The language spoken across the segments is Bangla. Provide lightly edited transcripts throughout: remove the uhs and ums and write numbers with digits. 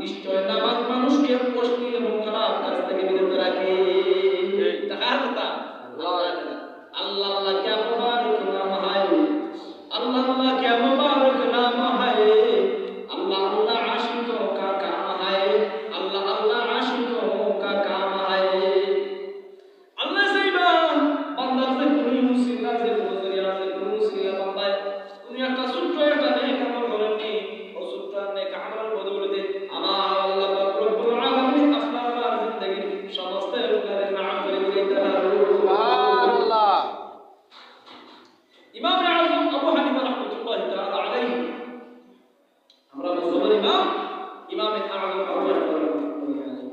নিশ্চয় নামাজ মানুষকে অশ্লীল এবং খারাপ কাজ থেকে বিরত রাখে। কার কথা? আল্লাহ আল্লাহ क्या मुबारक नाम है, अल्लाह अल्लाह क्या मुबारक नाम है, अल्लाह अल्लाह आशिकों का काम है, अल्लाह अल्लाह आशिकों का काम है। अल्लाह से ईमान बंदा से कोई मुसीबत से गुजरिया से कोई मुसीबत बंदा তুমি একটা ছোট্ট একটা নেক আমল করেননি, ও ছোট্ট নেক আমলের বদৌলতে আমার আল্লাহ রব্বুল আলামিন আপনার জিন্দেগির সমস্ত গুনাহ মাফ করে দিতে পারবে। সুবহানাল্লাহ। ইমাম আযম আবু হানিফা রাহমাতুল্লাহি তাআলা আলাইহি, আমরা মুসলিম ইমাম আযম আবু হানিফা রাহমাতুল্লাহি আলাইহি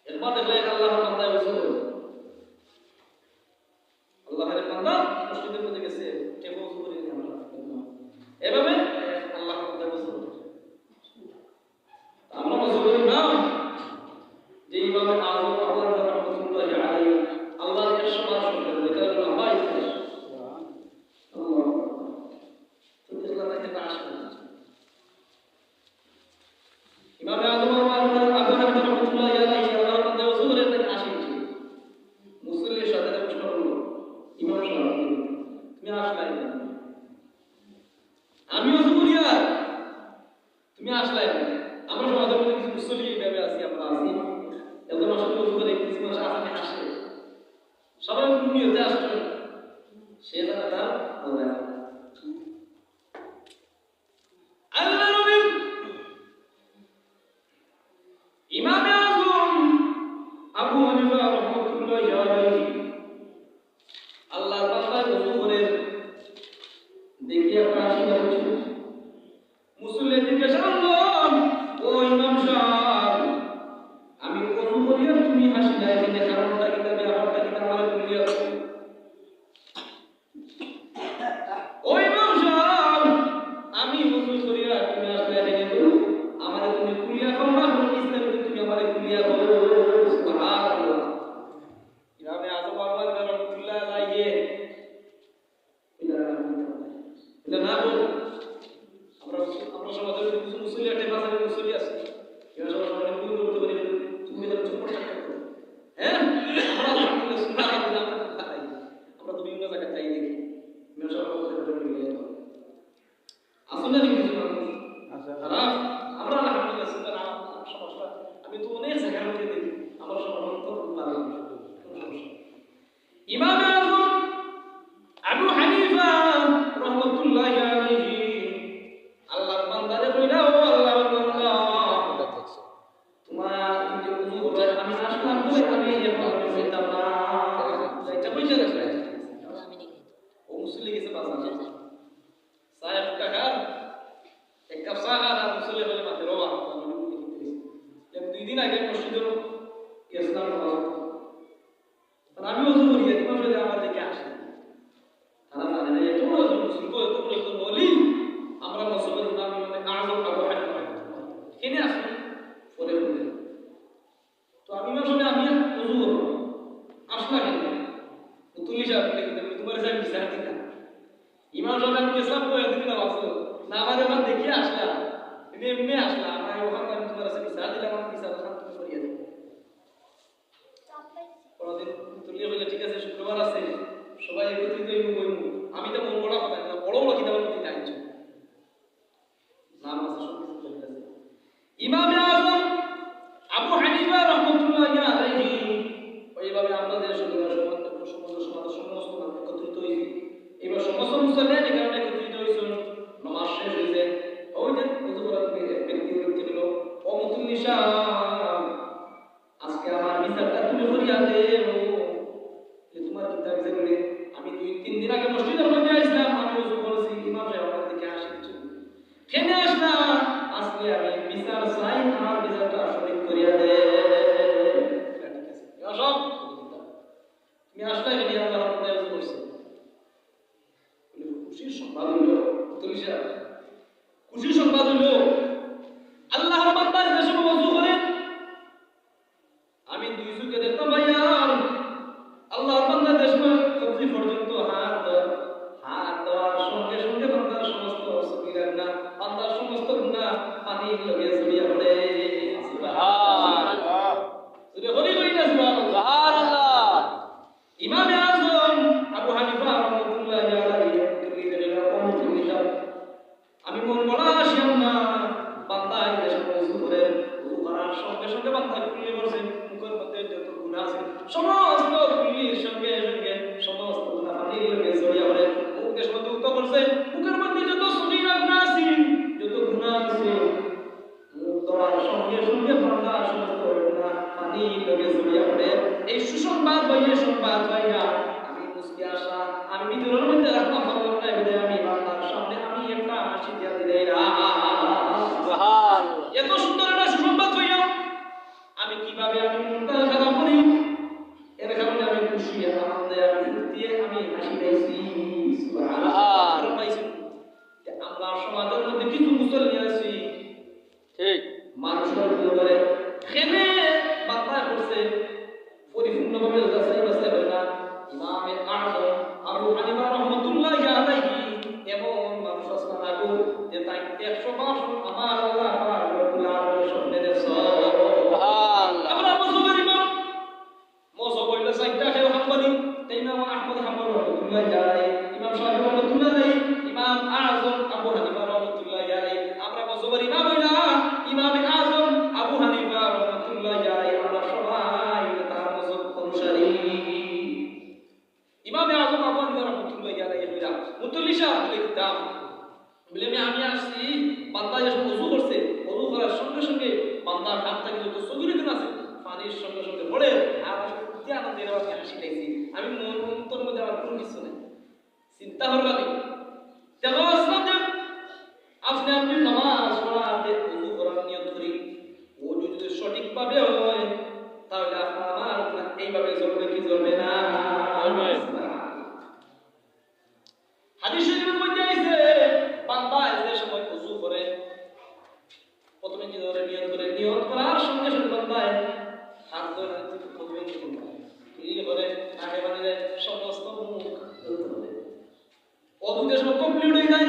এরপর দেখলেন আল্লাহর বান্দা রাসূল আল্লাহর বান্দা মসজিদের মধ্যে গেছে টেবল করে নিয়ে আমরা এভাবে আল্লাহর বান্দা রাসূল আমরা মুসলিম নাম যে ইমাম আযম আবু হানিফা রাহমাতুল্লাহি আলাইহি আল্লাহর ইরশাদ শুনলেন যেটা আল্লাহ ইমাম আযম আবু হানিফা রাহমাতুল্লাহি আলাইহি আল্লাহর বান্দা রাসূলের কাছে আসেন, মুসল্লির সাথে প্রশ্ন করলো, ইমাম সাহেব তুমি আসলাই না, আমি ওযু করি আর তুমি আসলাই না, আমরা সমাজের মধ্যে কিছু মুসল্লি এইভাবে আছি, আমরা আছি একদম আসলে ওযু করে কিছু মানুষ আসলে আসে সবাই নিয়তে আসছে সে জানা আল্লাহ আল্লাহ নবী ইমাম আযম আবু হানিফা রাহমাতুল্লাহি আলাইহি আল্লাহর বান্দা ওযু করে দেখিয়া কাশি হচ্ছে, মুসল্লি জিজ্ঞাসা করলো, ও ইমাম সাহেব আমি ওযু করি আর তুমি হাসিলা, এখানে কারণটা কি, ব্যাপারটা কি আমাকে বলিয়া। ও ইমাম সাহেব আমি ওযু করি আর তুমি আসলে এখানে আমারে তুমি কুলিয়া করো না, ইসলামে তুমি আমারে কুলিয়া করো। সুবহানাল্লাহ। ইমাম আযম আবু হানিফা রাহমাতুল্লাহি আলাইহি এটা না বল, আমরা সমাজের কিছু মুসল্লি আছে, বাজারে মুসল্লি আছে, এরা সবাই সবাই ভুল করতে পারে, তুমি তো চুপ করে থাকো। হ্যাঁ আমরা সুন্নাহ দিলাম, আমরা তো বিভিন্ন জায়গায় চাই দেখি মেয়ে সবাই কথা বলে নিয়ে যাও আসলে না কিছু আচ্ছা খারাপ, আমরা আলহামদুলিল্লাহ সুন্নাহ সমস্যা আমি তো অনেক জায়গায় মধ্যে দেখি আমরা সবাই তো পারি। ইমাম আযম আবু হানিফা রাহমাতুল্লাহি আলাইহি আল্লাহর বান্দারে কইলা, ও আল্লাহর বান্দা তোমার যে ওযু করে আমি আসলাম বলে আমি এখন বলতাম না, এটা কইছে না ও মুসল্লি গেছে বাজারে সাহেব কাকা এক কাপ চা আর মুসল্লি বলে মাত্র রওয়া এক দুই দিন আগে মসজিদে গেছিলাম, আমি ওযু করি তোমার সাথে আমার দিকে আসে তারা জানে না এত ওযু মুসলিম কো এত বলতো বলি আমরা মুসলমান ইমাম আযম আবু হানিফা কেনে আসি পরে বলে তো আমি আসলে আমি ওযু করব আসলা কেন তুলি সাহেব লিখতে তোমার সাহেব বিচার দিতা ইমাম সাহেব আমি ইসলাম কই দিতে না আসলো না আমারে মান দেখি আসলা এমনি আসলা আমি ওখানে আমি তোমার সাথে বিচার দিলাম, আমি বিচার খান তুমি করিয়া দাও পরদিন তুলি হইলে ঠিক আছে শুক্রবার আছে সবাই একত্রিত হইব, আমি তো মন বড় কথা না বড় বড় কিতাবের মধ্যে চাইছি নাম আছে সব কিছু চলে আছে। ইমাম আযম আবু হানিফা রাহমাতুল্লাহি আলাইহি ওইভাবে আমাদের সমাজের সমস্ত মানুষ একত্রিত হইছে, এবার সমস্ত মুসলমান এখানে একত্রিত হইছে, নামাজ শেষ হইছে, ওই যে ওযু করার ব্যক্তি হলো ও মুতুন্নিসা আজকে আমার বিচারটা তুমি করিয়া দেও, যে তোমার চিন্তা বিচার করে আমি 2-3 দিন আগে মসজিদের মধ্যে আসলাম, আমি ওযু করেছি, ইমাম সাহেব আমার দিকে আসছে কেন আসলা, আজকে আমি বিচার চাই, আমার বিচারটা সঠিক করিয়া দে। ঠিক আছে সব তুমি আসলে যদি আল্লাহর মধ্যে ওযু করছো খুশির সংবাদ হলো, তুলিশা খুশির সংবাদ হলো আল্লাহর বান্দা যে সময় ওযু করে আমি দুই চোখে দেখতাম ভাইয়া আল্লাহর বান্দা যে সময় কবজি পর্যন্ত হাত দেওয়ার সঙ্গে সঙ্গে বান্দার সমস্ত সগীরা গুনাহ, বান্দার সমস্ত গুনাহ পানি লগে ছড়িয়ে পড়ে। সঙ্গে বান্দা কুল্লি করছে মুখের মধ্যে যত গুনাহ আছে সমস্ত কুল্লির সঙ্গে সঙ্গে সমস্ত গুনাহ পানির লগে জড়িয়ে পড়ে মুখের মধ্যে উত্তর করছে মুখের মধ্যে যত সগীরা গুনাহ আছে যত গুনাহ আছে মুখ ধরার সঙ্গে সঙ্গে বান্দা সমস্ত গুনাহ পানির লগে জড়িয়ে পড়ে এই সুসংবাদ হইয়ে সংবাদ হইয়া আমি মুস্কি আসা আমি ভিতরের মধ্যে রাখতে পারলাম না বলে আমি বান্দার সামনে আমি একটা হাসি দিয়া দিই এত সুন্দর একটা সুসংবাদ হইয়া আমি কিভাবে আমি মনটা খারাপ করি এর কারণে আমি খুশি আনন্দে আমি ফুর্তিয়ে আমি হাসি পাইছি সুবহানাল্লাহ পাইছি আমরা সমাজের মধ্যে কিছু মুসলমান আছি ঠিক মানুষের উপরে খেনে বাতা করছে পরিপূর্ণভাবে যাচাই বাছাই করে না ইমামে আযম আবু হানিফা রাহমাতুল্লাহি আলাইহি এমন মানুষ আছে না গো যে তাই 100 বার আমার আল্লাহ পাক রব্বুল আলামিন স্বপ্নে দেখছ সুবহানাল্লাহ আমরা মজবুর ইমাম মজবুর হইলো সাইদটা খেয়ে হাম্বলি ইমাম আহমদ হাম্বল রাহমাতুল্লাহি আলাইহি ইমাম শাফি রাহমাতুল্লাহি আলাইহি ইমাম আযম আবু হানিফা রাহমাতুল্লাহি আলাইহি আমরা মজবুর ইমাম হইলা ইমামে আযম আবু হানিফা রাহমাতুল্লাহি আলাইহি আমরা সবাই তার মজবুর অনুসারী ইমামে আযম আবু হানিফা রাহমাতুল্লাহি আলাইহি হইলা মুতল্লিশা লিখতাম বলে আমি আসছি বান্দা যখন ওযু করছে ওযু করার সঙ্গে সঙ্গে বান্দার হাত থেকে যত সগীরা গুনাহ আছে পানির সঙ্গে সঙ্গে পড়ে আর ফুর্তি আনন্দের আওয়াজে হাসি পাইছি আমি মন অন্তর মধ্যে আর কোনো কিছু নাই চিন্তা করলাম দেখো আসলাম যে আপনি নামাজ পড়াতে ওযু করার নিয়ত করি ওযু যদি সঠিকভাবে হয় তাহলে আপনার এইভাবে চলবে কি চলবে না হাদিস শরীফের মধ্যে আছে বান্দা যে সময় ওযু করে প্রথমে কি ধরে নিয়ত করার সঙ্গে সঙ্গে বান্দা হাত ধরে প্রথমে কি করে নাকে পানি দেয় সমস্ত মুখ ওযু যে সময় কমপ্লিট হয়ে যায়